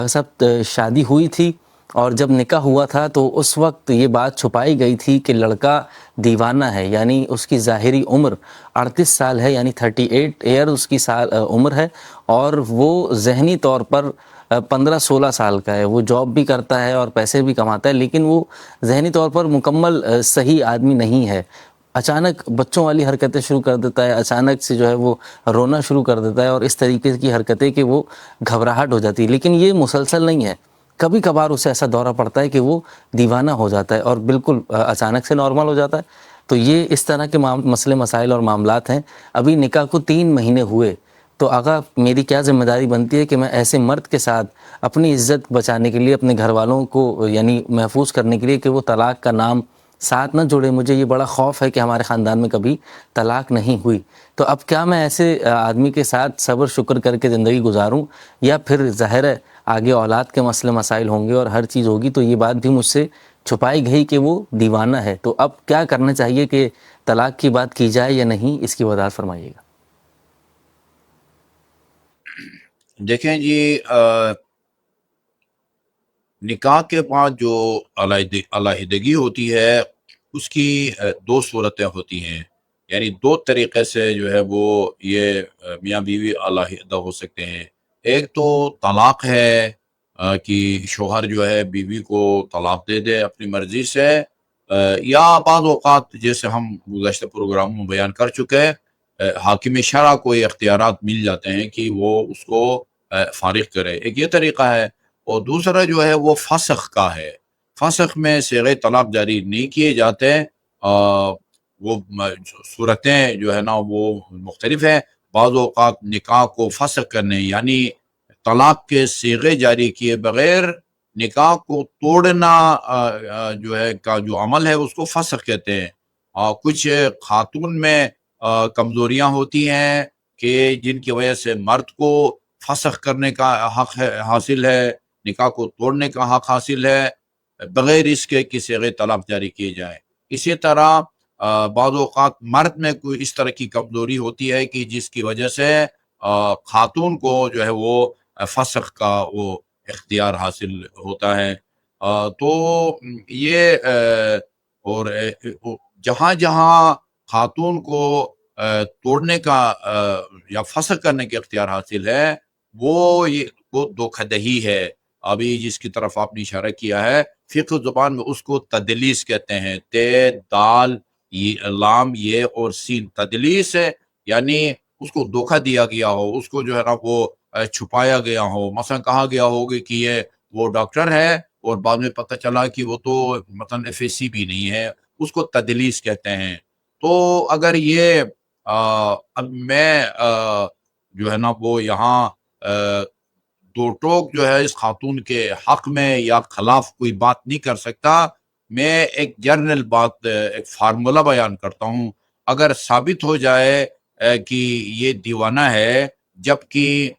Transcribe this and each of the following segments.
سب شادی ہوئی تھی اور جب نکاح ہوا تھا تو اس وقت یہ بات چھپائی گئی تھی کہ لڑکا دیوانہ ہے، یعنی اس کی ظاہری عمر 38 سال ہے، یعنی 38 ایئر اس کی عمر ہے، اور وہ ذہنی طور پر 15-16 سال کا ہے۔ وہ جاب بھی کرتا ہے اور پیسے بھی کماتا ہے، لیکن وہ ذہنی طور پر مکمل صحیح آدمی نہیں ہے۔ اچانک بچوں والی حرکتیں شروع کر دیتا ہے، اچانک سے جو ہے وہ رونا شروع کر دیتا ہے، اور اس طریقے کی حرکتیں کہ وہ گھبراہٹ ہو جاتی ہے۔ لیکن یہ مسلسل نہیں ہے، کبھی کبھار اسے ایسا دورہ پڑتا ہے کہ وہ دیوانہ ہو جاتا ہے اور بالکل اچانک سے نارمل ہو جاتا ہے۔ تو یہ اس طرح کے مسئلے مسائل اور معاملات ہیں۔ ابھی نکاح کو 3 مہینے ہوئے، تو آقا میری کیا ذمہ داری بنتی ہے کہ میں ایسے مرد کے ساتھ اپنی عزت بچانے کے لیے، اپنے گھر والوں کو یعنی محفوظ کرنے کے لیے کہ وہ طلاق کا نام ساتھ نہ جوڑے۔ مجھے یہ بڑا خوف ہے کہ ہمارے خاندان میں کبھی طلاق نہیں ہوئی، تو اب کیا میں ایسے آدمی کے ساتھ صبر شکر کر کے زندگی گزاروں، یا پھر ظاہر ہے آگے اولاد کے مسئلے مسائل ہوں گے اور ہر چیز ہوگی، تو یہ بات بھی مجھ سے چھپائی گئی کہ وہ دیوانہ ہے۔ تو اب کیا کرنا چاہیے کہ طلاق کی بات کی جائے یا نہیں، اس کی وضاحت فرمائیے گا۔ دیکھیں جی، نکاح کے بعد جو علیحدگی ہوتی ہے اس کی 2 صورتیں ہوتی ہیں، یعنی 2 طریقے سے جو ہے وہ یہ میاں بیوی علیحدہ ہو سکتے ہیں۔ ایک تو طلاق ہے کہ شوہر جو ہے بیوی کو طلاق دے دے اپنی مرضی سے، یا بعض اوقات جیسے ہم گزشتہ پروگراموں میں بیان کر چکے، حاکم شرع کو یہ اختیارات مل جاتے ہیں کہ وہ اس کو فارغ کرے۔ ایک یہ طریقہ ہے، اور دوسرا جو ہے وہ فسخ کا ہے۔ فسخ میں صیغہ طلاق جاری نہیں کیے جاتے، وہ صورتیں جو ہے نا وہ مختلف ہیں۔ بعض اوقات نکاح کو فسخ کرنے، یعنی طلاق کے صیغے جاری کیے بغیر نکاح کو توڑنا جو ہے کا جو عمل ہے اس کو فسخ کہتے ہیں۔ کچھ خاتون میں کمزوریاں ہوتی ہیں کہ جن کی وجہ سے مرد کو فسخ کرنے کا حق حاصل ہے، نکاح کو توڑنے کا حق حاصل ہے، بغیر اس کے کہ صیغہ طلاق جاری کیے جائے۔ اسی طرح بعض اوقات مرد میں کوئی اس طرح کی کمزوری ہوتی ہے کہ جس کی وجہ سے خاتون کو جو ہے وہ فسخ کا وہ اختیار حاصل ہوتا ہے۔ تو یہ اور جہاں جہاں خاتون کو توڑنے کا یا فسخ کرنے کے اختیار حاصل ہے، وہ دھوکہ دہی ہے۔ ابھی جس کی طرف آپ نے اشارہ کیا ہے، فقہ زبان میں اس کو تدلیس کہتے ہیں۔ تے، دال، لام، یہ اور سین، تدلیس ہے، یعنی اس کو دھوکہ دیا گیا ہو، اس کو جو ہے نا وہ چھپایا گیا ہو۔ مثلا کہا گیا ہوگا کہ یہ وہ ڈاکٹر ہے، اور بعد میں پتہ چلا کہ وہ تو مثلا FSC بھی نہیں ہے، اس کو تدلیس کہتے ہیں۔ تو اگر یہ اب میں جو ہے نا وہ یہاں دو ٹوک جو ہے اس خاتون کے حق میں یا خلاف کوئی بات نہیں کر سکتا۔ میں ایک جنرل بات، ایک فارمولہ بیان کرتا ہوں۔ اگر ثابت ہو جائے کہ یہ دیوانہ ہے، جبکہ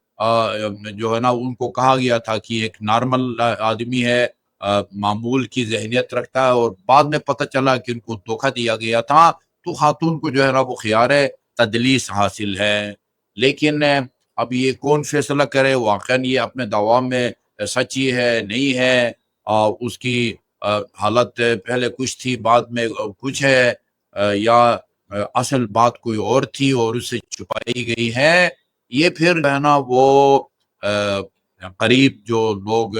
جو ہے نا ان کو کہا گیا تھا کہ ایک نارمل آدمی ہے، معمول کی ذہنیت رکھتا ہے، اور بعد میں پتہ چلا کہ ان کو دھوکہ دیا گیا تھا، تو خاتون کو جو ہے نا وہ خیار تدلیس حاصل ہے۔ لیکن اب یہ کون فیصلہ کرے واقعا یہ اپنے دوام میں سچی ہے نہیں ہے، اس کی حالت پہلے کچھ تھی بعد میں کچھ ہے، یا اصل بات کوئی اور تھی اور اس سے چھپائی گئی ہے، یہ پھر ہے نا وہ قریب جو لوگ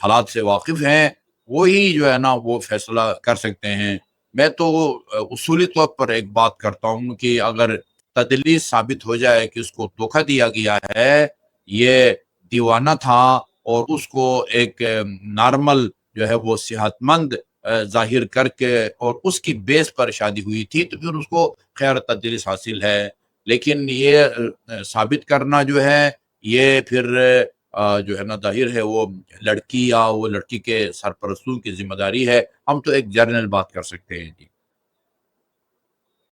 حالات سے واقف ہیں وہی جو ہے نا وہ فیصلہ کر سکتے ہیں۔ میں تو اصولی طور پر ایک بات کرتا ہوں کہ اگر تدلیس ثابت ہو جائے کہ اس کو دھوکہ دیا گیا ہے، یہ دیوانہ تھا، اور اس کو ایک نارمل جو ہے وہ صحت مند ظاہر کر کے اور اس کی بیس پر شادی ہوئی تھی، تو پھر اس کو خیر تدلیس حاصل ہے۔ لیکن یہ ثابت کرنا جو ہے یہ پھر جو ہے نا ظاہر ہے وہ لڑکی یا وہ لڑکی کے سرپرستوں کی ذمہ داری ہے۔ ہم تو ایک جنرل بات کر سکتے ہیں جی۔